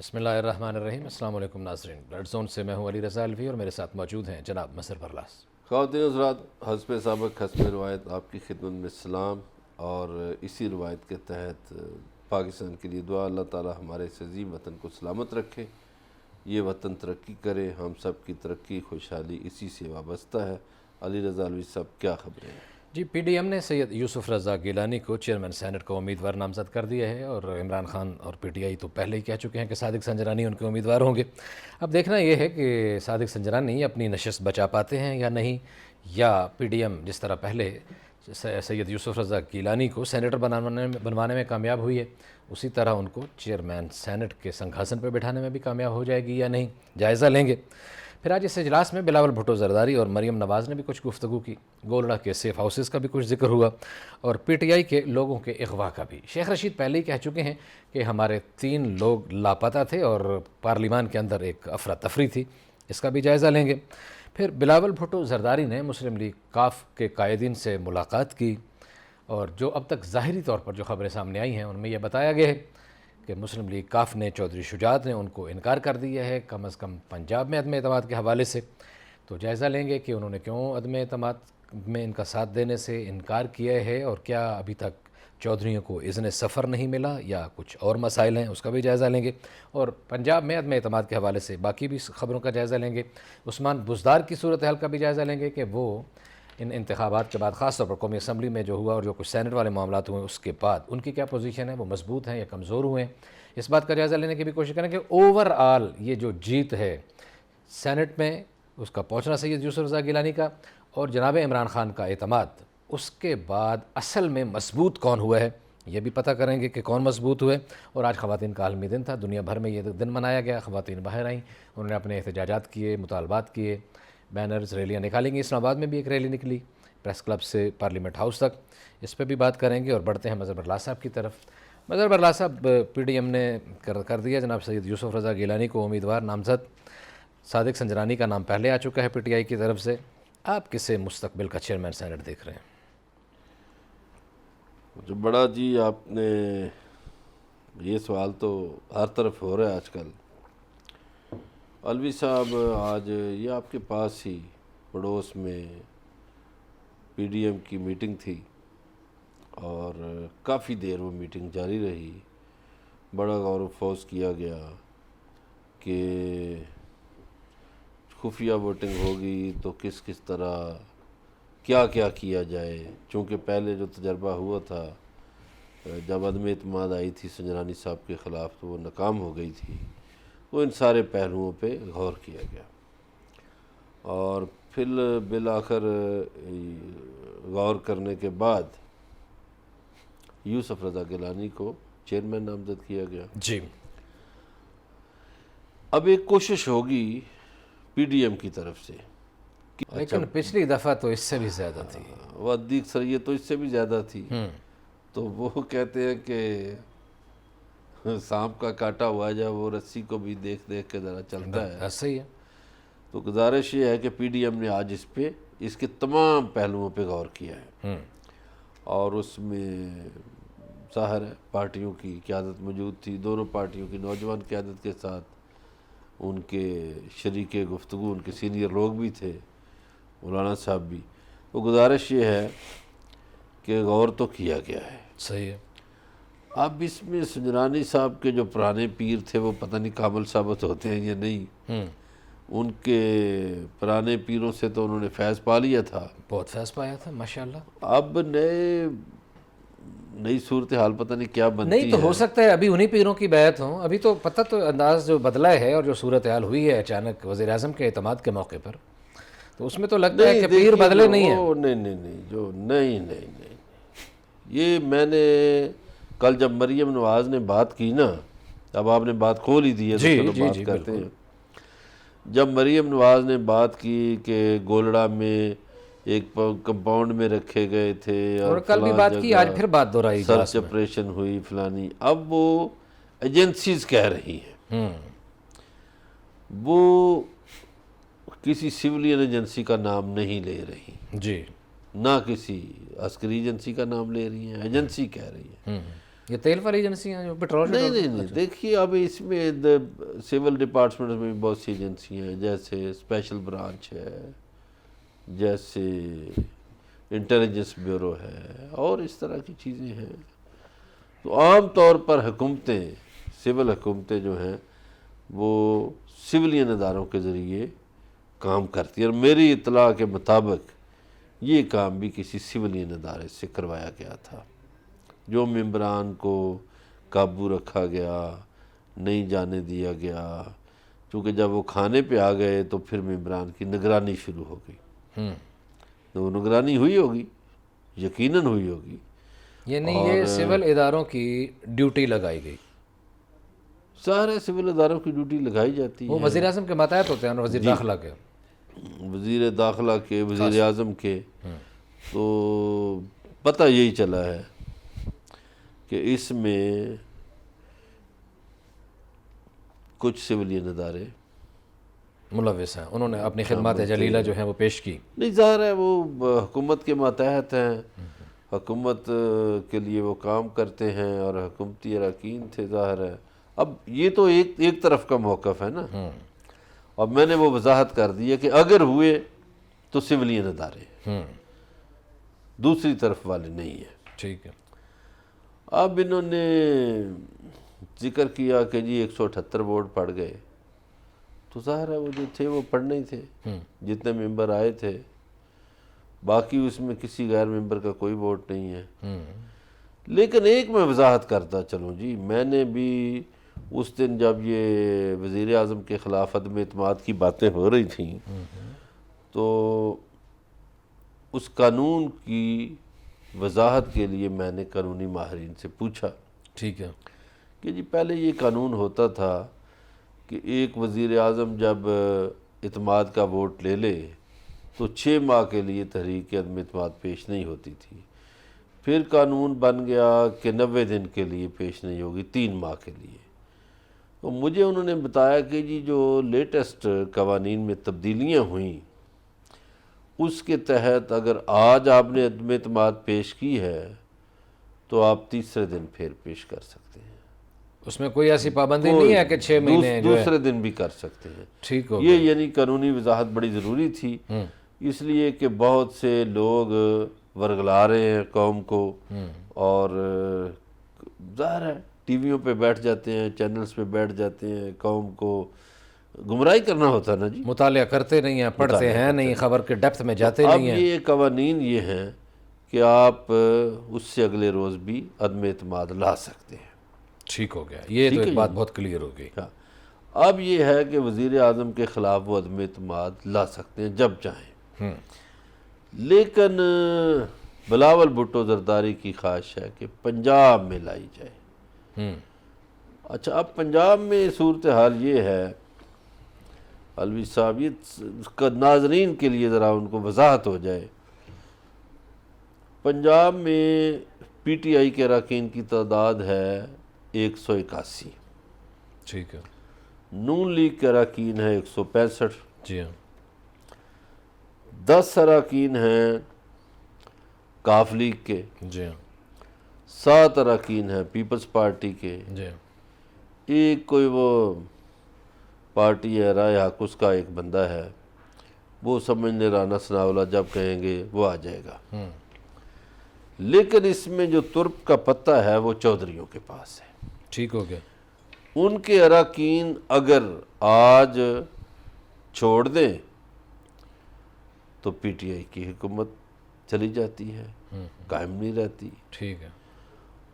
بسم اللہ الرحمن الرحیم۔ السلام علیکم ناظرین، ریڈ زون سے میں ہوں علی رضا الوی اور میرے ساتھ موجود ہیں جناب مظہر برلاس۔ خواتین حضرات، حسب سابق حسب روایت آپ کی خدمت میں سلام، اور اسی روایت کے تحت پاکستان کے لیے دعا، اللہ تعالی ہمارے اس عظیم وطن کو سلامت رکھے، یہ وطن ترقی کرے، ہم سب کی ترقی خوشحالی اسی سے وابستہ ہے۔ علی رضا الوی صاحب، کیا خبریں ہیں؟ جی، پی ڈی ایم نے سید یوسف رضا گیلانی کو چیئرمین سینٹ کا امیدوار نامزد کر دیا ہے، اور عمران خان اور پی ٹی آئی تو پہلے ہی کہہ چکے ہیں کہ صادق سنجرانی ان کے امیدوار ہوں گے۔ اب دیکھنا یہ ہے کہ صادق سنجرانی اپنی نشست بچا پاتے ہیں یا نہیں، یا پی ڈی ایم جس طرح پہلے سید یوسف رضا گیلانی کو سینیٹر بنوانے میں کامیاب ہوئی ہے، اسی طرح ان کو چیئرمین سینٹ کے سنگھاسن پہ بٹھانے میں بھی کامیاب ہو جائے گی یا نہیں، جائزہ لیں گے۔ پھر آج اس اجلاس میں بلاول بھٹو زرداری اور مریم نواز نے بھی کچھ گفتگو کی، گولڑا کے سیف ہاؤسز کا بھی کچھ ذکر ہوا، اور پی ٹی آئی کے لوگوں کے اغوا کا بھی۔ شیخ رشید پہلے ہی کہہ چکے ہیں کہ ہمارے 3 لوگ لاپتہ تھے اور پارلیمان کے اندر ایک افراتفری تھی، اس کا بھی جائزہ لیں گے۔ پھر بلاول بھٹو زرداری نے مسلم لیگ کاف کے قائدین سے ملاقات کی، اور جو اب تک ظاہری طور پر جو خبریں سامنے آئی ہیں ان میں یہ بتایا گیا ہے کہ مسلم لیگ کاف نے چودھری شجاعت نے ان کو انکار کر دیا ہے، کم از کم پنجاب میں عدم اعتماد کے حوالے سے۔ تو جائزہ لیں گے کہ انہوں نے کیوں عدم اعتماد میں ان کا ساتھ دینے سے انکار کیا ہے، اور کیا ابھی تک چودھریوں کو اذن سفر نہیں ملا یا کچھ اور مسائل ہیں، اس کا بھی جائزہ لیں گے۔ اور پنجاب میں عدم اعتماد کے حوالے سے باقی بھی خبروں کا جائزہ لیں گے۔ عثمان بزدار کی صورتحال کا بھی جائزہ لیں گے کہ وہ ان انتخابات کے بعد، خاص طور پر قومی اسمبلی میں جو ہوا اور جو کچھ سینٹ والے معاملات ہوئے اس کے بعد ان کی کیا پوزیشن ہے، وہ مضبوط ہیں یا کمزور ہوئے ہیں، اس بات کا جائزہ لینے کی بھی کوشش کریں کہ اوور آل یہ جو جیت ہے سینٹ میں، اس کا پہنچنا سید یوسف رضا گیلانی کا اور جناب عمران خان کا اعتماد، اس کے بعد اصل میں مضبوط کون ہوا ہے یہ بھی پتہ کریں گے کہ کون مضبوط ہوئے۔ اور آج خواتین کا عالمی دن تھا، دنیا بھر میں یہ دن منایا گیا، خواتین باہر آئیں، انہوں نے اپنے احتجاجات کیے، مطالبات کیے، بینرز، ریلیاں نکالیں گی۔ اسلام آباد میں بھی ایک ریلی نکلی پریس کلب سے پارلیمنٹ ہاؤس تک، اس پہ بھی بات کریں گے۔ اور بڑھتے ہیں مظہر برلاس صاحب کی طرف۔ مظہر برلاس صاحب، پی ڈی ایم نے کر دیا جناب سید یوسف رضا گیلانی کو امیدوار نامزد، صادق سنجرانی کا نام پہلے آ چکا ہے پی ٹی آئی کی طرف سے، آپ کسے مستقبل کا چیئرمین سینٹ دیکھ رہے ہیں؟ جو بڑا جی، آپ نے یہ سوال تو ہر طرف ہو رہا ہے آج کل۔ الوی صاحب، آج یہ آپ کے پاس ہی پڑوس میں پی ڈی ایم کی میٹنگ تھی، اور کافی دیر وہ میٹنگ جاری رہی۔ بڑا غور و خوض کیا گیا کہ خفیہ ووٹنگ ہوگی تو کس طرح کیا کیا جائے، چونکہ پہلے جو تجربہ ہوا تھا جب عدم اعتماد آئی تھی سنجرانی صاحب کے خلاف تو وہ ناکام ہو گئی تھی۔ تو ان سارے پہلوؤں پہ غور کیا گیا، اور پھر بالآخر غور کرنے کے بعد یوسف رضا گیلانی کو چیئرمین نامزد کیا گیا۔ جی، اب ایک کوشش ہوگی پی ڈی ایم کی طرف سے، لیکن پچھلی دفعہ تو اس سے بھی زیادہ تھی۔ وہ عدیق سر، یہ تو اس سے بھی زیادہ تھی۔ تو وہ کہتے ہیں کہ سانپ کا کاٹا ہوا جائے وہ رسی کو بھی دیکھ کے ذرا چلتا ہے۔ صحیح ہے۔ تو گزارش یہ ہے کہ پی ڈی ایم نے آج اس کے تمام پہلوؤں پہ غور کیا ہے، اور اس میں ظاہر ہے پارٹیوں کی قیادت موجود تھی، دونوں پارٹیوں کی نوجوان قیادت کے ساتھ ان کے شریک گفتگو، ان کے سینئر لوگ بھی تھے، مولانا صاحب بھی۔ تو گزارش یہ ہے کہ غور تو کیا گیا ہے۔ صحیح ہے۔ اب اس میں سنجرانی صاحب کے جو پرانے پیر تھے وہ پتہ نہیں کامل ثابت ہوتے ہیں یا نہیں۔ ان کے پرانے پیروں سے تو انہوں نے فیض پا لیا تھا، بہت فیض پایا تھا ماشاءاللہ۔ اب نئی صورتحال پتہ نہیں کیا بنتی ہے۔ نہیں تو ہو سکتا ہے ابھی انہی پیروں کی بیعت ہوں، ابھی تو پتہ تو انداز جو بدلا ہے، اور جو صورتحال ہوئی ہے اچانک وزیر اعظم کے اعتماد کے موقع پر، تو اس میں تو لگتا ہے کہ پیر بدلے نہیں ہیں۔ نہیں، یہ میں نے کل جب مریم نواز نے بات کی نا، اب آپ نے بات کھول ہی دی ہے تو چلو بات کرتے ہیں۔ جب مریم نواز نے بات کی کہ گولڑا میں ایک کمپاؤنڈ میں رکھے گئے تھے، اور کل بھی بات کی، آج پھر بات دہرائی، سرچ آپریشن ہوئی فلانی، اب وہ ایجنسیز کہہ رہی ہیں، وہ کسی سیولین ایجنسی کا نام نہیں لے رہی، جی، نہ کسی عسکری ایجنسی کا نام لے رہی ہیں، ایجنسی کہہ رہی ہیں۔ یہ تیل والی ایجنسیاں جو پیٹرول نہیں دیکھیے اب اس میں سول ڈپارٹمنٹ میں بہت سی ایجنسیاں ہیں، جیسے اسپیشل برانچ ہے، جیسے انٹیلیجنس بیورو ہے، اور اس طرح کی چیزیں ہیں۔ تو عام طور پر حکومتیں، سول حکومتیں جو ہیں وہ سولین اداروں کے ذریعے کام کرتی ہیں، اور میری اطلاع کے مطابق یہ کام بھی کسی سولین ادارے سے کروایا گیا تھا، جو ممبران کو قابو رکھا گیا، نہیں جانے دیا گیا، چونکہ جب وہ کھانے پہ آ گئے تو پھر ممبران کی نگرانی شروع ہو گئی۔ تو وہ نگرانی ہوئی ہوگی، یقیناً ہوئی ہوگی۔ یعنی یہ سول اداروں کی ڈیوٹی لگائی گئی، سارے سول اداروں کی ڈیوٹی لگائی جاتی وہ ہے، وزیر اعظم کے ماتحت ہوتے ہیں اور وزیر داخلہ کے، وزیر داخلہ کے، وزیر اعظم کے۔ تو پتہ یہی چلا ہے کہ اس میں کچھ سولین ادارے ملوث ہیں، انہوں نے اپنی خدمات جلیلہ جو ہیں وہ پیش کی۔ نہیں، ظاہر ہے وہ حکومت کے ماتحت ہیں، حکومت کے لیے وہ کام کرتے ہیں اور حکومتی اراکین تھے، ظاہر ہے۔ اب یہ تو ایک طرف کا موقف ہے نا، اب میں نے وہ وضاحت کر دی ہے کہ اگر ہوئے تو سولین ادارے، دوسری طرف والے نہیں ہیں۔ ٹھیک ہے۔ اب انہوں نے ذکر کیا کہ جی 178 ووٹ پڑ گئے، تو ظاہر ہے وہ جو تھے وہ پڑھنے ہی تھے، جتنے ممبر آئے تھے، باقی اس میں کسی غیر ممبر کا کوئی ووٹ نہیں ہے۔ لیکن ایک میں وضاحت کرتا چلوں جی، میں نے بھی اس دن جب یہ وزیر اعظم کے خلاف عدم اعتماد کی باتیں ہو رہی تھیں تو اس قانون کی وضاحت کے لیے میں نے قانونی ماہرین سے پوچھا ٹھیک ہے کہ جی پہلے یہ قانون ہوتا تھا کہ ایک وزیر اعظم جب اعتماد کا ووٹ لے لے تو 6 ماہ کے لیے تحریک عدم اعتماد پیش نہیں ہوتی تھی، پھر قانون بن گیا کہ 90 دن کے لیے پیش نہیں ہوگی، 3 ماہ کے لیے۔ تو مجھے انہوں نے بتایا کہ جی جو لیٹسٹ قوانین میں تبدیلیاں ہوئیں اس کے تحت اگر آج آپ نے عدم اعتماد پیش کی ہے تو آپ تیسرے دن پھر پیش کر سکتے ہیں، اس میں کوئی ایسی پابندی نہیں ہے کہ 6 مہینے جو ہے دوسرے دن بھی کر سکتے ہیں۔ ٹھیک ہو یہ یعنی قانونی وضاحت بڑی ضروری تھی، اس لیے کہ بہت سے لوگ ورگلا رہے ہیں قوم کو، اور ظاہر ہے ٹی ویوں پہ بیٹھ جاتے ہیں، چینلز پہ بیٹھ جاتے ہیں، قوم کو گمراہی کرنا ہوتا ہے نا جی۔ مطالعہ کرتے نہیں ہیں، پڑھتے ہیں نہیں، خبر کے ڈیپتھ میں جاتے اب نہیں ہیں۔ یہ قوانین یہ ہیں کہ آپ اس سے اگلے روز بھی عدم اعتماد لا سکتے ہیں۔ ٹھیک ہو گیا، یہ تو ایک بات بہت کلیئر ہو گئی۔ اب یہ ہے کہ وزیر اعظم کے خلاف وہ عدم اعتماد لا سکتے ہیں جب چاہیں، لیکن بلاول بھٹو زرداری کی خواہش ہے کہ پنجاب میں لائی جائے۔ اچھا، اب پنجاب میں صورتحال یہ ہے الوی صاحب، یہ ناظرین کے لیے ذرا ان کو وضاحت ہو جائے۔ پنجاب میں پی ٹی آئی کے اراکین کی تعداد ہے 181، ٹھیک ہے، نون لیگ کے اراکین ہے 165، جی ہاں، 10 اراکین ہیں کاف لیگ کے، جی ہاں، 7 اراکین ہیں پیپلز پارٹی کے، جی ہاں، ایک کوئی وہ پارٹی ہے رائے حق، اس کا ایک بندہ ہے، وہ سمجھنے رانا ثناءاللہ جب کہیں گے وہ آ جائے گا۔ لیکن اس میں جو ترک کا پتہ ہے وہ چودھریوں کے پاس ہے۔ ٹھیک ہو گیا، ان کے اراکین اگر آج چھوڑ دیں تو پی ٹی آئی کی حکومت چلی جاتی ہے، قائم نہیں رہتی، ٹھیک ہے،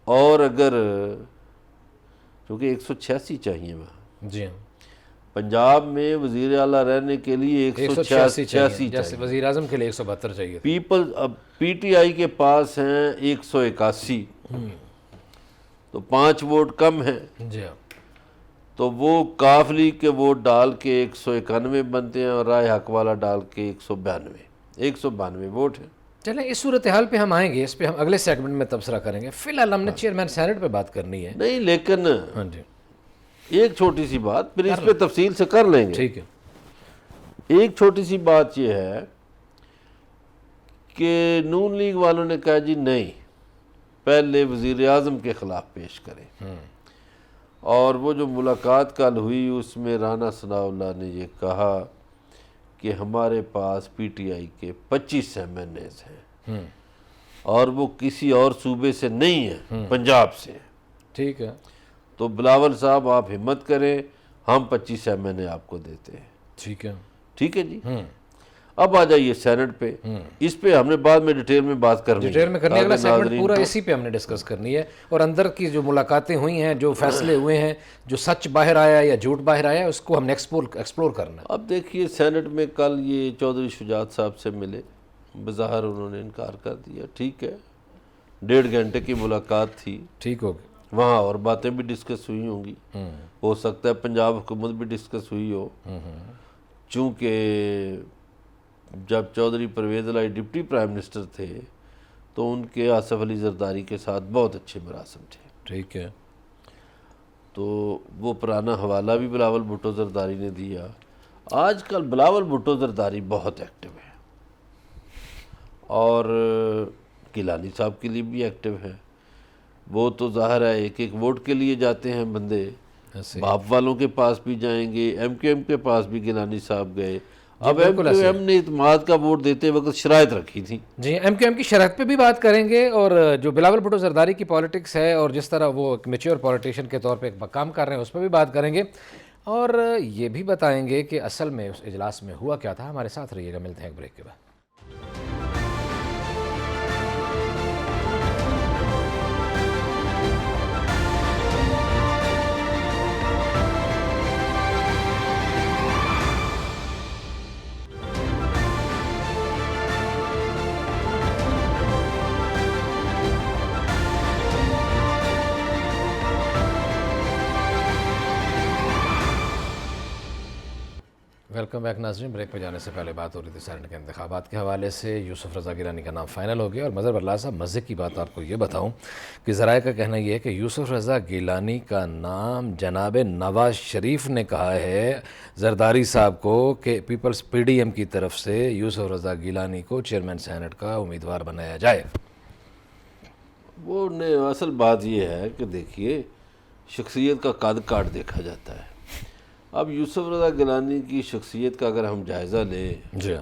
اور اگر کیونکہ 186 چاہیے وہاں، جی ہاں، پنجاب میں وزیر اعلیٰ رہنے کے لیے 186 چاہیے، جیسے چاہیے، وزیر اعظم کے لیے 172 چاہیے۔ اب پی ٹی آئی کے پاس ہیں 181، تو 5 ووٹ کم ہیں، جی ہاں، تو وہ کاف لیگ کے ووٹ ڈال کے 191 بنتے ہیں اور رائے حق والا ڈال کے 192 ووٹ ہیں۔ چلیں اس صورتحال پہ ہم آئیں گے، اس پہ ہم اگلے سیگمنٹ میں تبصرہ کریں گے۔ فی الحال ہم نے چیئرمین سینٹ پہ بات کرنی ہے۔ نہیں، لیکن ہاں جی، ایک چھوٹی سی بات پھر اس پہ تفصیل سے کر لیں گے۔ ٹھیک ہے، ایک چھوٹی سی بات یہ ہے کہ نون لیگ والوں نے کہا جی نہیں، پہلے وزیر اعظم کے خلاف پیش کریں۔ اور وہ جو ملاقات کل ہوئی اس میں رانا ثناء اللہ نے یہ کہا کہ ہمارے پاس پی ٹی آئی کے 25 ایم این ایز ہیں اور وہ کسی اور صوبے سے نہیں ہیں، پنجاب سے ہیں۔ ٹھیک ہے، تو بلاول صاحب آپ ہمت کریں، ہم 25 ایم این اے آپ کو دیتے ہیں۔ ٹھیک ہے، ٹھیک ہے جی۔ اب آ جائیے سینٹ پہ، اس پہ ہم نے بعد میں ڈیٹیل میں بات کرنی ہے، ڈیٹیل میں کرنی ہے، اگلا تاکہ سیگمنٹ ناظرین پورا کو- اسی پہ ہم نے ڈسکس کرنی ہے، اور اندر کی جو ملاقاتیں ہوئی ہیں، جو فیصلے ہوئے ہیں، جو سچ باہر آیا یا جھوٹ باہر آیا، اس کو ہم نے ایکسپلور کرنا ہے۔ اب دیکھیے سینٹ میں کل یہ چودھری شجاعت صاحب سے ملے، بظاہر انہوں نے انکار کر دیا، ٹھیک ہے، 1.5 گھنٹے کی ملاقات تھی، ٹھیک ہوگی، وہاں اور باتیں بھی ڈسکس ہوئی ہوں گی، ہو سکتا ہے پنجاب حکومت بھی ڈسکس ہوئی ہو، چونکہ جب چودھری پرویز الہی ڈپٹی پرائم منسٹر تھے تو ان کے آصف علی زرداری کے ساتھ بہت اچھے مراسم تھے، ٹھیک ہے، تو وہ پرانا حوالہ بھی بلاول بھٹو زرداری نے دیا۔ آج کل بلاول بھٹو زرداری بہت ایکٹیو ہے اور گیلانی صاحب کے لیے بھی ایکٹیو ہے، وہ تو ظاہر ہے ایک ایک ووٹ کے لیے جاتے ہیں بندے، ایسے باپ والوں کے پاس بھی جائیں گے، ایم کیو ایم کے پاس بھی گیلانی صاحب گئے۔ اب ایم بالکل کیو ایسے ایم نے اعتماد کا ووٹ دیتے وقت شرائط رکھی تھی۔ جی، ایم کیو ایم کی شرح پہ بھی بات کریں گے، اور جو بلاول بھٹو زرداری کی پالیٹکس ہے اور جس طرح وہ ایک میچور پالیٹیشین کے طور پہ ایک کام کر رہے ہیں، اس پہ بھی بات کریں گے، اور یہ بھی بتائیں گے کہ اصل میں اس اجلاس میں ہوا کیا تھا۔ ہمارے ساتھ رہیے گا، ملتے ہیں ایک بریک کے بعد۔ ویلکم بیک ناظرین، بریک پہ جانے سے پہلے بات ہو رہی تھی سینٹ کے انتخابات کے حوالے سے، یوسف رضا گیلانی کا نام فائنل ہو گیا، اور مظہر اللہ صاحب مزے کی بات آپ کو یہ بتاؤں کہ ذرائع کا کہنا یہ ہے کہ یوسف رضا گیلانی کا نام جناب نواز شریف نے کہا ہے زرداری صاحب کو کہ پیپلز پی ڈی ایم کی طرف سے یوسف رضا گیلانی کو چیئرمین سینٹ کا امیدوار بنایا جائے۔ وہ نے اصل بات یہ ہے کہ دیکھیے شخصیت کا قد کاٹ دیکھا جاتا ہے۔ اب یوسف رضا گیلانی کی شخصیت کا اگر ہم جائزہ لیں جی،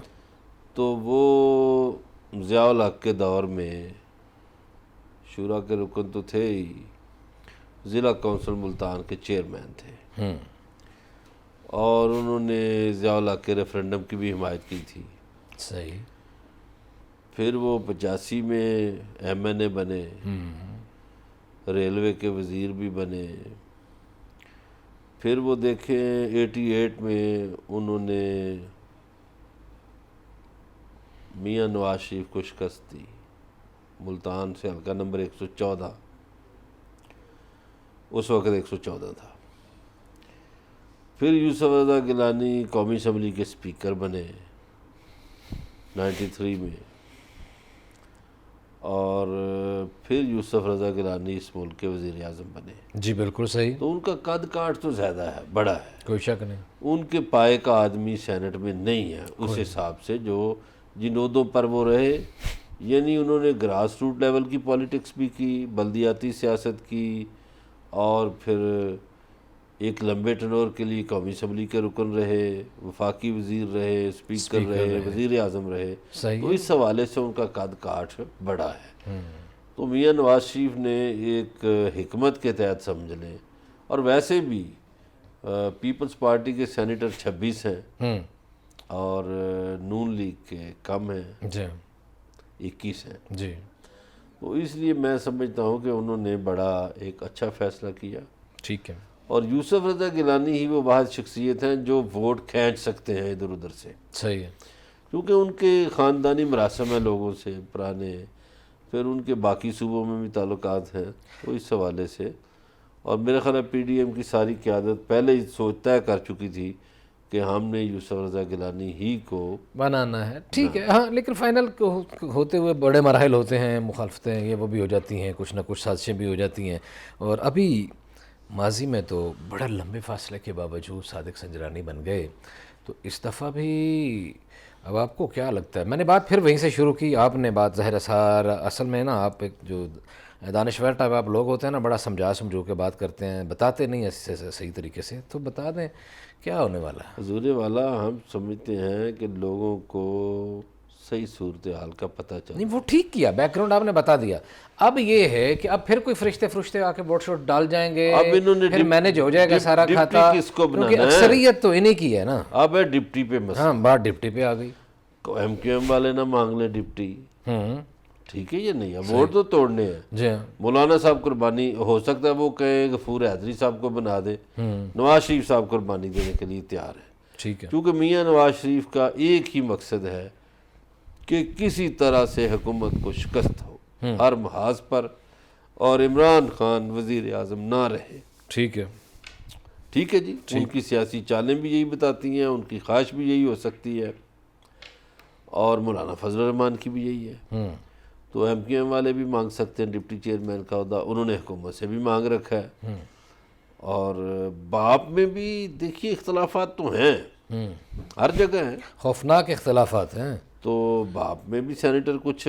تو وہ ضیاء الحق کے دور میں شورا کے رکن تو تھے ہی، ضلع کونسل ملتان کے چیئرمین تھے، اور انہوں نے ضیاء الحق کے ریفرنڈم کی بھی حمایت کی تھی۔ صحیح، پھر وہ 85 میں ایم این اے بنے، ریلوے کے وزیر بھی بنے، پھر وہ دیکھیں 88 میں انہوں نے میاں نواز شریف کو شکست دی، ملتان سے حلقہ نمبر 114، اس وقت 114 تھا۔ پھر یوسف رضا گیلانی قومی اسمبلی کے اسپیکر بنے 93 میں، اور پھر یوسف رضا گیلانی اس ملک کے وزیر اعظم بنے۔ جی بالکل صحیح، تو ان کا قد کاٹ تو زیادہ ہے، بڑا ہے، کوئی شک نہیں۔ ان کے پائے کا آدمی سینٹ میں نہیں ہے اس حساب سے جو جن عہدوں پر وہ رہے، یعنی انہوں نے گراس روٹ لیول کی پالیٹکس بھی کی، بلدیاتی سیاست کی، اور پھر ایک لمبے ٹنور کے لیے قومی اسمبلی کے رکن رہے، وفاقی وزیر رہے، اسپیکر رہے، وزیر اعظم رہے، صحیح تو اس حوالے سے ان کا قد کاٹ بڑا ہے۔ تو میاں نواز شریف نے ایک حکمت کے تحت سمجھ لیں، اور ویسے بھی پیپلز پارٹی کے سینیٹر 26 ہیں اور نون لیگ کے کم ہیں، جی 21 ہیں، جی، تو اس لیے میں سمجھتا ہوں کہ انہوں نے بڑا ایک اچھا فیصلہ کیا۔ ٹھیک ہے، اور یوسف رضا گیلانی ہی وہ واحد شخصیت ہیں جو ووٹ کھینچ سکتے ہیں ادھر ادھر سے، صحیح ہے، کیونکہ ان کے خاندانی مراسم ہیں لوگوں سے پرانے، پھر ان کے باقی صوبوں میں بھی تعلقات ہیں، تو اس حوالے سے، اور میرا خیال ہے پی ڈی ایم کی ساری قیادت پہلے ہی سوچ طے کر چکی تھی کہ ہم نے یوسف رضا گیلانی ہی کو بنانا ہے۔ ٹھیک ہے، ہاں، لیکن فائنل ہوتے ہوئے بڑے مراحل ہوتے ہیں، مخالفتیں یہ وہ بھی ہو جاتی ہیں، کچھ نہ کچھ سازشیں بھی ہو جاتی ہیں، اور ابھی ماضی میں تو بڑے لمبے فاصلے کے باوجود صادق سنجرانی بن گئے، تو اس دفعہ بھی اب آپ کو کیا لگتا ہے؟ میں نے بات پھر وہیں سے شروع کی، آپ نے بات ظاہر اثر اصل میں نا آپ ایک جو دانشور ٹائپ آپ لوگ ہوتے ہیں نا، بڑا سمجھو کے بات کرتے ہیں، بتاتے نہیں ایسے صحیح طریقے سے، تو بتا دیں کیا ہونے والا ہے؟ حضور والا ہم سمجھتے ہیں کہ لوگوں کو صحیح صورتحال کا پتہ چل، نہیں وہ ٹھیک کیا، بیک گراؤنڈ آپ نے بتا دیا، اب یہ ہے کہ اب پھر کوئی فرشتے آ کے ووٹ شوٹ ڈال جائیں گے، اب انہوں نے پھر مینج ہو جائے گا سارا ڈپٹی کھاتا، کس کو کیونکہ بنانا ہے؟ اکثریت تو انہیں کی ہے نا۔ اب ہے ڈپٹی پہ مسئلہ، ہاں بات ڈپٹی پہ آ گئی۔ ایم کیو ایم والے نہ مانگ لیں ڈپٹی، ٹھیک ہے یہ نہیں، اب ووٹ تو توڑنے ہیں۔ جی ہاں، مولانا صاحب قربانی ہو سکتا ہے وہ کہیں غفور حیدری صاحب کو بنا دے، نواز شریف صاحب قربانی دینے کے لیے تیار ہے، ٹھیک ہے، کیونکہ میاں نواز شریف کا ایک ہی مقصد ہے کہ کسی طرح سے حکومت کو شکست ہو ہر محاذ پر، اور عمران خان وزیر اعظم نہ رہے۔ ٹھیک ہے، ٹھیک ہے جی، ان کی سیاسی چالیں بھی یہی بتاتی ہیں، ان کی خواہش بھی یہی ہو سکتی ہے، اور مولانا فضل الرحمان کی بھی یہی ہے۔ تو ایم کیو ایم والے بھی مانگ سکتے ہیں ڈپٹی چیئرمین کا عہدہ، انہوں نے حکومت سے بھی مانگ رکھا ہے، اور باپ میں بھی دیکھیے اختلافات تو ہیں، ہر جگہ ہیں، خوفناک اختلافات ہیں۔ تو باپ میں بھی سینیٹر کچھ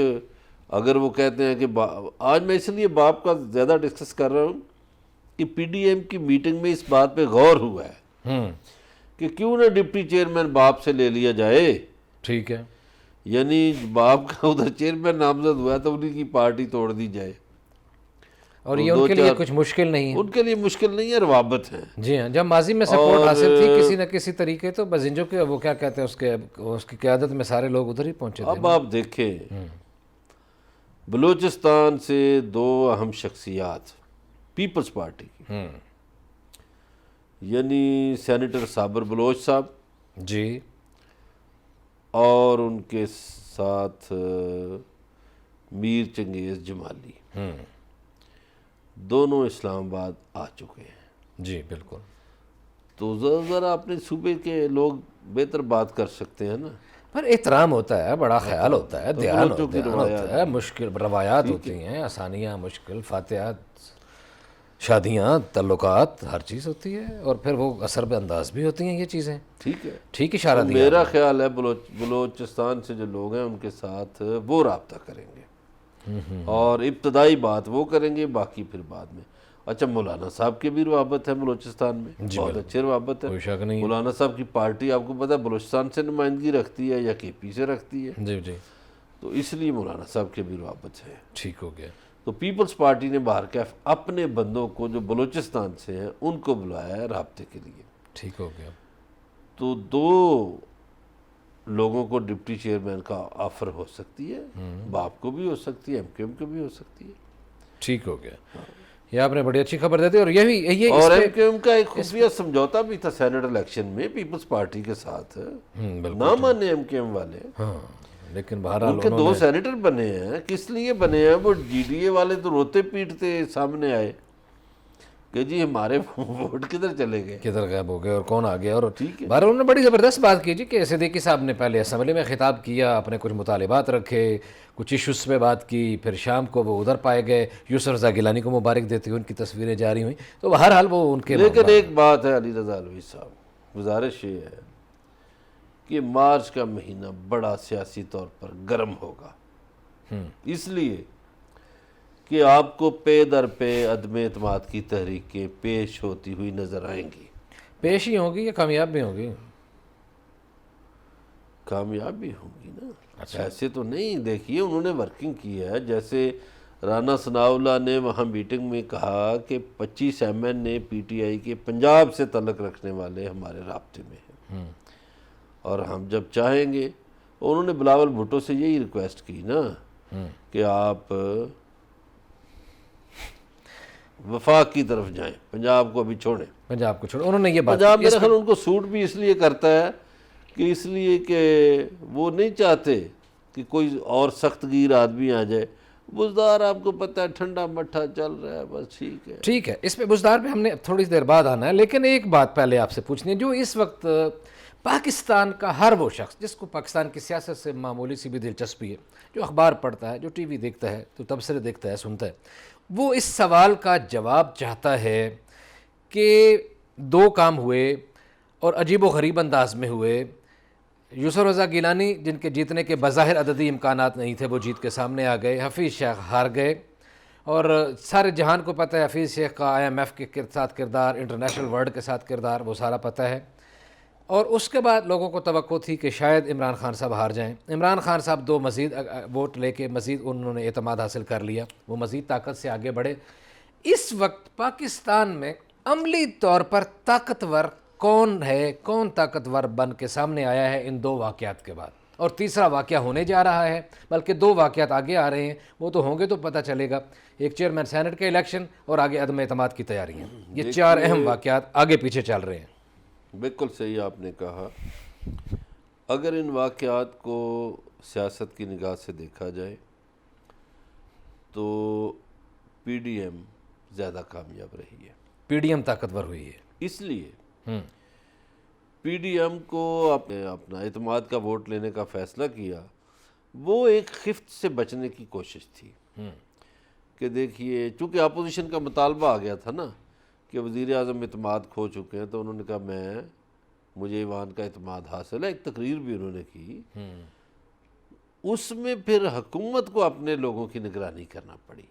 اگر وہ کہتے ہیں کہ آج میں اس لیے باپ کا زیادہ ڈسکس کر رہا ہوں کہ پی ڈی ایم کی میٹنگ میں اس بات پہ غور ہوا ہے کہ کیوں نہ ڈپٹی چیئرمین باپ سے لے لیا جائے، ٹھیک ہے، یعنی باپ کا ادھر چیئرمین نامزد ہوا ہے تو انہیں کی پارٹی توڑ دی جائے، اور یہ ان کے لیے کچھ مشکل نہیں ہے۔ ان کے لیے مشکل نہیں ہے، روابط ہیں۔ جی ہاں، جب ماضی میں سپورٹ حاصل تھی کسی نہ کسی طریقے، تو بزنجوں کے وہ کیا کہتے ہیں اس کی قیادت میں سارے لوگ ادھر ہی پہنچے تھے۔ اب آپ دیکھیں بلوچستان سے دو اہم شخصیات پیپلز پارٹی کی، یعنی سینیٹر صابر بلوچ صاحب جی، اور ان کے ساتھ میر چنگیز جمالی، دونوں اسلام آباد آ چکے ہیں۔ جی بالکل، تو ذرا اپنے صوبے کے لوگ بہتر بات کر سکتے ہیں نا، پر احترام ہوتا ہے، بڑا خیال ہوتا ہے، دھیان ہوتا ہے، مشکل روایات ہوتی ہیں، آسانیاں، مشکل، فاتحات، شادیاں، تعلقات، ہر چیز ہوتی ہے، اور پھر وہ اثر انداز بھی ہوتی ہیں یہ چیزیں۔ ٹھیک ہے، ٹھیک اشارہ دیا۔ میرا خیال ہے بلوچستان سے جو لوگ ہیں ان کے ساتھ وہ رابطہ کریں گے، اور ابتدائی بات وہ کریں گے، باقی پھر بعد میں۔ اچھا، مولانا صاحب کے بھی روابط ہے بلوچستان میں، بہت اچھے روابط ہے۔ کوئی شک نہیں۔ مولانا صاحب کی پارٹی آپ کو پتہ ہے بلوچستان سے نمائندگی رکھتی ہے یا کے پی سے رکھتی ہے، جی جی، تو اس لیے مولانا صاحب کے بھی روابط ہے۔ ٹھیک ہو گیا۔ تو پیپلز پارٹی نے باہر کیف اپنے بندوں کو جو بلوچستان سے ہیں ان کو بلایا ہے رابطے کے لیے۔ ٹھیک ہو گیا۔ تو دو لوگوں کو ڈپٹی چیئرمین کا آفر ہو سکتی ہے، باپ کو بھی ہو سکتی ہے، ایم کیو ایم کو بھی ہو سکتی ہے۔ ٹھیک ہو گیا، یہ آپ نے بڑی اچھی خبر دے دی، اور یہ اور ایم کیو ایم کا ایک خفیہ سمجھوتا بھی تھا سینٹ الیکشن میں پیپلز پارٹی کے ساتھ، نہ مانے ایم کیو ایم والے، ہاں، لیکن بہرحال ان کے دو سینیٹر بنے ہیں، کس لیے بنے ہیں؟ وہ جی ڈی اے والے تو روتے پیٹتے سامنے آئے کہ جی ہمارے ووٹ کدھر چلے گئے، کدھر غائب ہو گئے اور کون آ گیا، اور ٹھیک ہے۔ بہرحال انہوں نے بڑی زبردست بات کی جی کہ صدیقی صاحب نے پہلے اسمبلی میں خطاب کیا، اپنے کچھ مطالبات رکھے، کچھ ایشوز پہ بات کی، پھر شام کو وہ ادھر پائے گئے، یوسف رضا گیلانی کو مبارک دیتے ہوئے ان کی تصویریں جاری ہوئیں، تو بہرحال وہ ان کے لیکن ایک بات ہے علی رضا الوی صاحب، گزارش یہ ہے کہ مارچ کا مہینہ بڑا سیاسی طور پر گرم ہوگا، اس لیے کہ آپ کو پے در پے عدم اعتماد کی تحریکیں پیش ہوتی ہوئی نظر آئیں گی۔ پیش ہی ہوگی یا کامیاب بھی ہوگی؟ کامیاب بھی ہوں گی نا، ایسے تو نہیں۔ دیکھیے انہوں نے ورکنگ کی ہے، جیسے رانا ثناء اللہ نے وہاں میٹنگ میں کہا کہ 25 ایم این نے پی ٹی آئی کے پنجاب سے تعلق رکھنے والے ہمارے رابطے میں ہیں، اور ہم جب چاہیں گے، انہوں نے بلاول بھٹو سے یہی ریکویسٹ کی نا کہ آپ وفاق کی طرف جائیں، پنجاب کو ابھی چھوڑیں۔ پنجاب کو چھوڑو، انہوں نے یہ بات پنجاب میرا خیال ان کو سوٹ بھی اس لیے کرتا ہے کہ اس لیے کہ وہ نہیں چاہتے کہ کوئی اور سخت گیر آدمی آ جائے۔ بزدار آپ کو پتہ ہے ٹھنڈا مٹھا چل رہا ہے، بس ٹھیک ہے۔ ٹھیک ہے، اس پہ بزدار پہ ہم نے تھوڑی دیر بعد آنا ہے، لیکن ایک بات پہلے آپ سے پوچھنی ہے، جو اس وقت پاکستان کا ہر وہ شخص جس کو پاکستان کی سیاست سے معمولی سی بھی دلچسپی ہے، جو اخبار پڑھتا ہے، جو ٹی وی دیکھتا ہے، جو تبصرے دیکھتا ہے، سنتا ہے، وہ اس سوال کا جواب چاہتا ہے کہ دو کام ہوئے اور عجیب و غریب انداز میں ہوئے۔ یوسف رضا گیلانی جن کے جیتنے کے بظاہر عددی امکانات نہیں تھے، وہ جیت کے سامنے آ گئے، حفیظ شیخ ہار گئے، اور سارے جہان کو پتہ ہے حفیظ شیخ کا IMF کے ساتھ کردار، انٹرنیشنل ورلڈ کے ساتھ کردار، وہ سارا پتہ ہے۔ اور اس کے بعد لوگوں کو توقع تھی کہ شاید عمران خان صاحب ہار جائیں۔ عمران خان صاحب 2 مزید ووٹ لے کے مزید انہوں نے اعتماد حاصل کر لیا، وہ مزید طاقت سے آگے بڑھے۔ اس وقت پاکستان میں عملی طور پر طاقتور کون ہے، کون طاقتور بن کے سامنے آیا ہے ان 2 واقعات کے بعد؟ اور تیسرا واقعہ ہونے جا رہا ہے، بلکہ 2 واقعات آگے آ رہے ہیں، وہ تو ہوں گے تو پتہ چلے گا۔ ایک چیئرمین سینٹ کے الیکشن اور آگے عدم اعتماد کی تیاریاں، یہ 4 اہم واقعات آگے پیچھے چل رہے ہیں۔ بالکل صحیح آپ نے کہا۔ اگر ان واقعات کو سیاست کی نگاہ سے دیکھا جائے تو PDM زیادہ کامیاب رہی ہے، PDM طاقتور ہوئی ہے۔ اس لیے PDM کو اپنا اعتماد کا ووٹ لینے کا فیصلہ کیا، وہ ایک خفت سے بچنے کی کوشش تھی کہ دیکھیے چونکہ اپوزیشن کا مطالبہ آ گیا تھا نا کہ وزیر اعظم اعتماد کھو چکے ہیں، تو انہوں نے کہا مجھے ایوان کا اعتماد حاصل ہے، ایک تقریر بھی انہوں نے کی۔ اس میں پھر حکومت کو اپنے لوگوں کی نگرانی کرنا پڑی،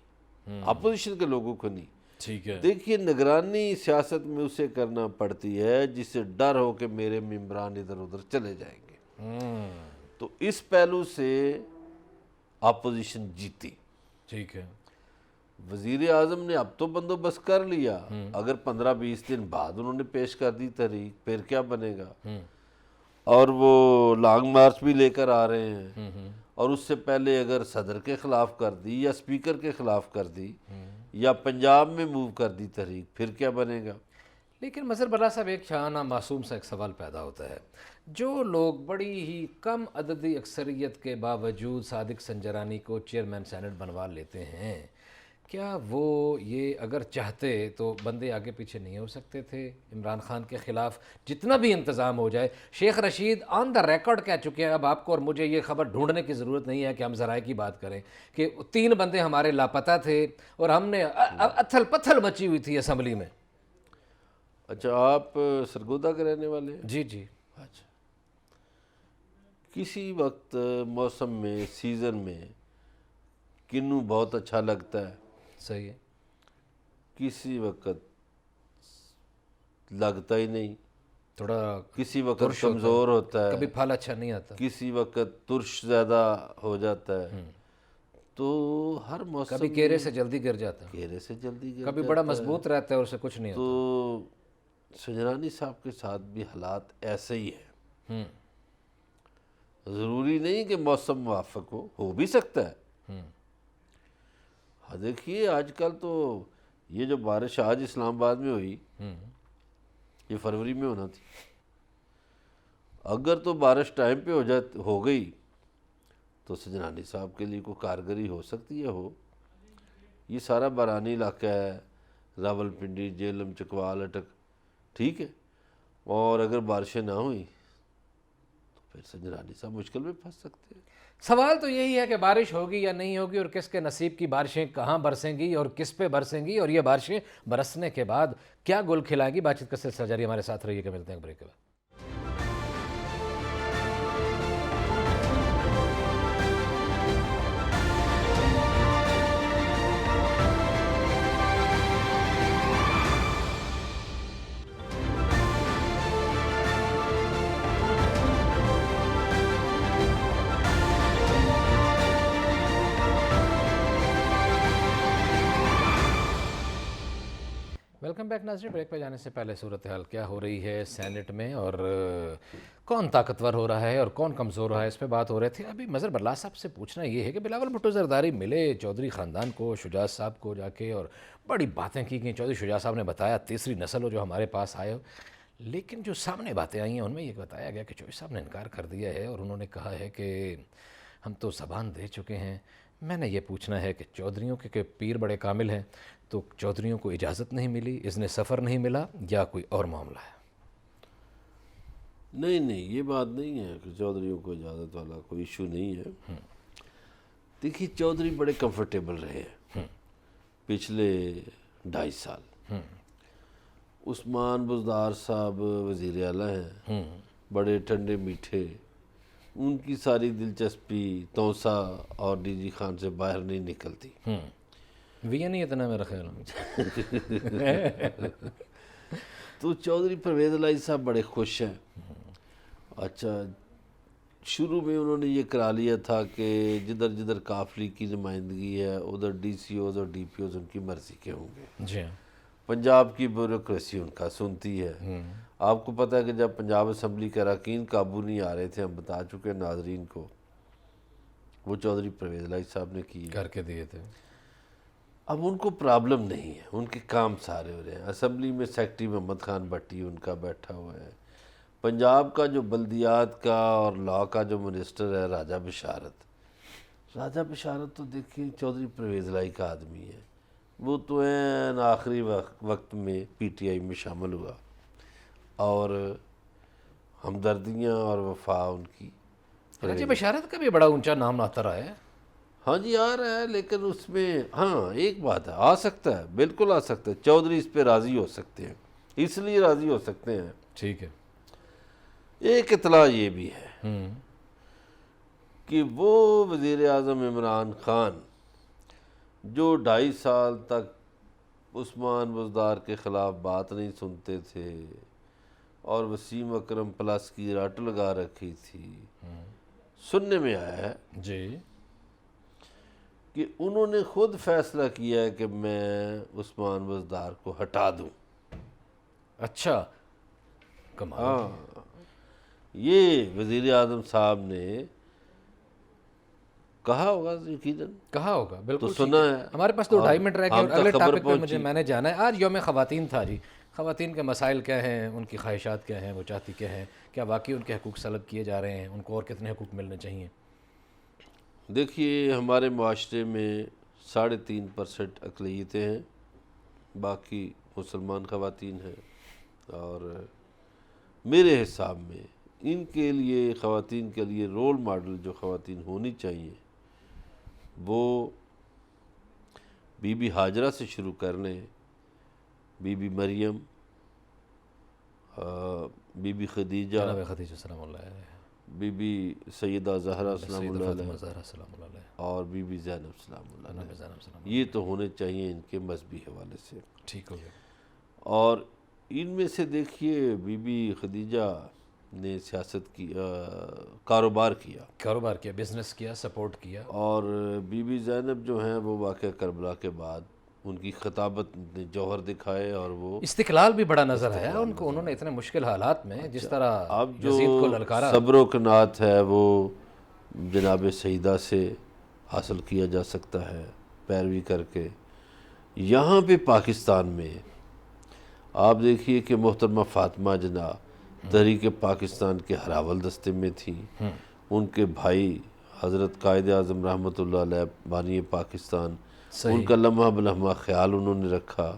اپوزیشن کے لوگوں کو نہیں۔ ٹھیک ہے۔ دیکھیے نگرانی سیاست میں اسے کرنا پڑتی ہے جس سے ڈر ہو کہ میرے ممبران ادھر ادھر چلے جائیں گے، تو اس پہلو سے اپوزیشن جیتی۔ ٹھیک ہے۔ وزیر اعظم نے اب تو بندوبست کر لیا، اگر 15-20 دن بعد انہوں نے پیش کر دی تحریک، پھر کیا بنے گا؟ اور وہ لانگ مارچ بھی لے کر آ رہے ہیں، اور اس سے پہلے اگر صدر کے خلاف کر دی یا اسپیکر کے خلاف کر دی یا پنجاب میں موو کر دی تحریک، پھر کیا بنے گا؟ لیکن مظہر بلا صاحب، ایک شاہانہ معصوم سا ایک سوال پیدا ہوتا ہے، جو لوگ بڑی ہی کم عددی اکثریت کے باوجود صادق سنجرانی کو چیئرمین سینٹ بنوا لیتے ہیں، کیا وہ یہ اگر چاہتے تو بندے آگے پیچھے نہیں ہو سکتے تھے عمران خان کے خلاف؟ جتنا بھی انتظام ہو جائے، شیخ رشید آن دا ریکارڈ کہہ چکے ہیں، اب آپ کو اور مجھے یہ خبر ڈھونڈنے کی ضرورت نہیں ہے کہ ہم ذرائع کی بات کریں، کہ 3 بندے ہمارے لاپتہ تھے اور ہم نے اتھل پتھل مچی ہوئی تھی اسمبلی میں۔ اچھا، آپ سرگودا کے رہنے والے ہیں؟ جی جی۔ اچھا، کسی وقت موسم میں، سیزن میں کنو بہت اچھا لگتا ہے، صحیح ہے۔ کسی وقت لگتا ہی نہیں، تھوڑا کسی وقت کمزور ہوتا ہے، کبھی پھل اچھا نہیں آتا، کسی وقت ترش زیادہ ہو جاتا ہے، تو ہر موسم کبھی کیرے سے جلدی گر جاتا، کیرے سے جلدی گر کبھی بڑا مضبوط رہتا ہے اور اسے کچھ نہیں ہوتا۔ تو سنجرانی صاحب کے ساتھ بھی حالات ایسے ہی ہیں، ضروری نہیں کہ موسم موافق ہو بھی سکتا ہے۔ ہاں دیکھیے آج کل تو یہ جو بارش آج اسلام آباد میں ہوئی، یہ فروری میں ہونا تھی، اگر تو بارش ٹائم پہ ہو گئی تو سنجرانی صاحب کے لیے کوئی کارگری ہو سکتی ہے۔ یہ سارا بارانی علاقہ ہے، راول پنڈی، جیلم، چکوال، اٹک، ٹھیک ہے، اور اگر بارشیں نہ ہوئیں تو پھر سنجرانی صاحب مشکل میں پھنس سکتے ہیں۔ سوال تو یہی ہے کہ بارش ہوگی یا نہیں ہوگی، اور کس کے نصیب کی بارشیں کہاں برسیں گی اور کس پہ برسیں گی، اور یہ بارشیں برسنے کے بعد کیا گل کھلائیں گی۔ بات چیت کا سلسلہ جاری، ہمارے ساتھ رہیے گا، ملتے ہیں بریک کے بعد۔ ویلکم بیک ناظرین۔ بریک پہ جانے سے پہلے صورتحال کیا ہو رہی ہے سینٹ میں، اور کون طاقتور ہو رہا ہے اور کون کمزور ہو رہا ہے، اس پہ بات ہو رہے تھے۔ ابھی مظہر بلا صاحب سے پوچھنا یہ ہے کہ بلاول بھٹو زرداری ملے چودھری خاندان کو، شجاع صاحب کو جا کے، اور بڑی باتیں کی گئیں۔ چودھری شجاع صاحب نے بتایا 3ری نسل ہو جو ہمارے پاس آئے ہو، لیکن جو سامنے باتیں آئی ہیں ان میں یہ بتایا گیا کہ چودھری صاحب نے انکار کر دیا ہے، اور انہوں نے کہا ہے کہ ہم تو زبان دے چکے ہیں۔ میں نے یہ پوچھنا ہے کہ چودھریوں کے پیر بڑے کامل ہیں، تو چودھریوں کو اجازت نہیں ملی، اذن سفر نہیں ملا، یا کوئی اور معاملہ ہے؟ نہیں، یہ بات نہیں ہے کہ چودھریوں کو اجازت والا کوئی ایشو نہیں ہے۔ دیکھیے چودھری بڑے کمفرٹیبل رہے ہیں پچھلے 2.5 سال۔ عثمان بزدار صاحب وزیر اعلیٰ ہیں، بڑے ٹھنڈے میٹھے، ان کی ساری دلچسپی توسا اور ڈی جی خان سے باہر نہیں نکلتی۔ وی نہیں اتنا میرا خیال ہے. تو چودھری پرویز الہی صاحب بڑے خوش ہیں. اچھا شروع میں انہوں نے یہ کرا لیا تھا کہ جدھر جدھر قافلی کی نمائندگی ہے ادھر ڈی سی اوز اور ڈی پی اوز ان کی مرضی کے ہوں گے. جی ہاں. پنجاب کی بیوروکریسی ان کا سنتی ہے. آپ کو پتہ ہے کہ جب پنجاب اسمبلی کے اراکین قابو نہیں آ رہے تھے، ہم بتا چکے ناظرین کو، وہ چودھری پرویز الہی صاحب نے کی کر کے دیے تھے. اب ان کو پرابلم نہیں ہے، ان کے کام سارے ہو رہے ہیں. اسمبلی میں سیکرٹری محمد خان بٹی ان کا بیٹھا ہوا ہے. پنجاب کا جو بلدیات کا اور لا کا جو منسٹر ہے راجہ بشارت، راجہ بشارت تو دیکھیں چودھری پرویز الہی کا آدمی ہے. وہ تو این آخری وقت میں پی ٹی آئی میں شامل ہوا اور ہمدردیاں اور وفا ان کی. راجہ بشارت کا بھی بڑا اونچا نام آتا رہا ہے. ہاں جی آ رہا ہے، لیکن اس میں ہاں ایک بات ہے، آ سکتا ہے، بالکل آ سکتا ہے. چودھری اس پہ راضی ہو سکتے ہیں، اس لیے راضی ہو سکتے ہیں. ٹھیک ہے. ایک اطلاع یہ بھی ہے کہ وہ وزیر اعظم عمران خان جو 2.5 سال تک عثمان بزدار کے خلاف بات نہیں سنتے تھے اور وسیم اکرم پلس کی رٹ لگا رکھی تھی، سننے میں آیا ہے جی کہ انہوں نے خود فیصلہ کیا ہے کہ میں عثمان بزدار کو ہٹا دوں. اچھا کمال. ہاں یہ وزیر اعظم صاحب نے کہا ہوگا، یقیناً کہا ہوگا. بالکل تو سنا ہے. ہمارے پاس تو 2.5 منٹ رہ گئے ہم اور تک اگلے خبر ٹاپک پہ پہنچی. میں نے جانا ہے. آج یوم خواتین تھا جی. خواتین کے مسائل کیا ہیں، ان کی خواہشات کیا ہیں، وہ چاہتی کیا ہیں، کیا واقعی ان کے حقوق سلب کیے جا رہے ہیں، ان کو اور کتنے حقوق ملنے چاہیے؟ دیکھیے ہمارے معاشرے میں 3.5% اقلیتیں ہیں، باقی مسلمان خواتین ہیں، اور میرے حساب میں ان کے لیے، خواتین کے لیے رول ماڈل جو خواتین ہونی چاہیے وہ بی بی ہاجرہ سے شروع کر لیں، بی بی مریم، بی بی خدیجہ، جناب خدیجہ سلام اللہ علیہ، بی بی سیدہ زہرا سلام سیدہ اللہ فاطمہ علیہ، زہرا سلام اللہ علیہ، اور بی بی زینب سلام اللہ جناب علیہ. زینب سلام یہ تو ہونے چاہیے ان کے مذہبی حوالے سے. ٹھیک ہو گیا. اور ان میں سے دیکھیے بی بی خدیجہ نے سیاست کی، کاروبار کیا، بزنس کیا، سپورٹ کیا. اور بی بی زینب جو ہیں وہ واقعہ کربلا کے بعد ان کی خطابت نے جوہر دکھائے اور وہ استقلال بھی بڑا نظر آیا ان کو. انہوں نے اتنے مشکل حالات میں جس طرح اب جو یزید کو للکارا. صبر و کنات ہے وہ جناب سیدہ سے حاصل کیا جا سکتا ہے پیروی کر کے. یہاں پہ پاکستان میں آپ دیکھیے کہ محترمہ فاطمہ جناح تحریک پاکستان کے ہراول دستے میں تھیں. ان کے بھائی حضرت قائد اعظم رحمۃ اللہ علیہ بانی پاکستان، ان کا لمحہ بلمحہ خیال انہوں نے رکھا.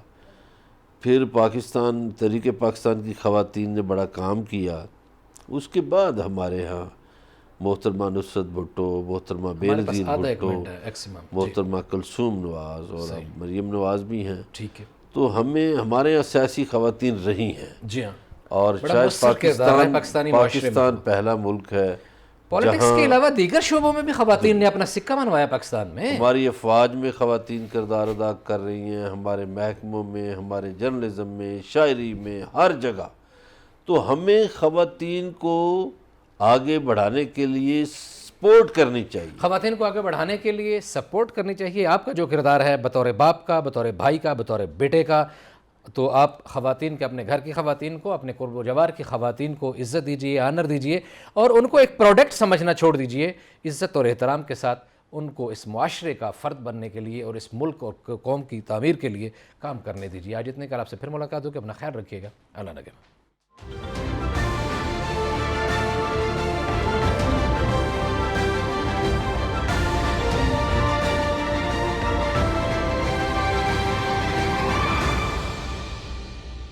پھر پاکستان، تحریک پاکستان کی خواتین نے بڑا کام کیا. اس کے بعد ہمارے ہاں محترمہ نصرت بھٹو، محترمہ بے ہمارے پاس نظیر آدھا ایک بھٹو، منٹ ہے ایکسیمم. محترمہ کلثوم نواز اور اب مریم نواز بھی ہیں. ٹھیک ہے. تو ہمارے یہاں سیاسی خواتین رہی ہیں، جی ہاں. اور بڑا شاید مؤثر کردار ہے پاکستانی معاشرے میں. پاکستان پہلا ملک ہے پالیٹکس کے علاوہ دیگر شعبوں میں بھی خواتین نے اپنا سکہ منوایا پاکستان میں. ہماری افواج میں خواتین کردار ادا کر رہی ہیں، ہمارے محکموں میں، ہمارے جرنلزم میں، شاعری میں، ہر جگہ. تو ہمیں خواتین کو آگے بڑھانے کے لیے سپورٹ کرنی چاہیے. خواتین کو آگے بڑھانے کے لیے سپورٹ کرنی چاہیے. آپ کا جو کردار ہے بطور باپ کا، بطور بھائی کا، بطور بیٹے کا، تو آپ خواتین کے، اپنے گھر کی خواتین کو، اپنے قرب و جوار کی خواتین کو عزت دیجیے، آنر دیجیے، اور ان کو ایک پروڈکٹ سمجھنا چھوڑ دیجیے. عزت اور احترام کے ساتھ ان کو اس معاشرے کا فرد بننے کے لیے اور اس ملک اور قوم کی تعمیر کے لیے کام کرنے دیجیے. آج اتنے کل آپ سے پھر ملاقات ہوگی. اپنا خیال رکھیے گا. اللہ نگہبان.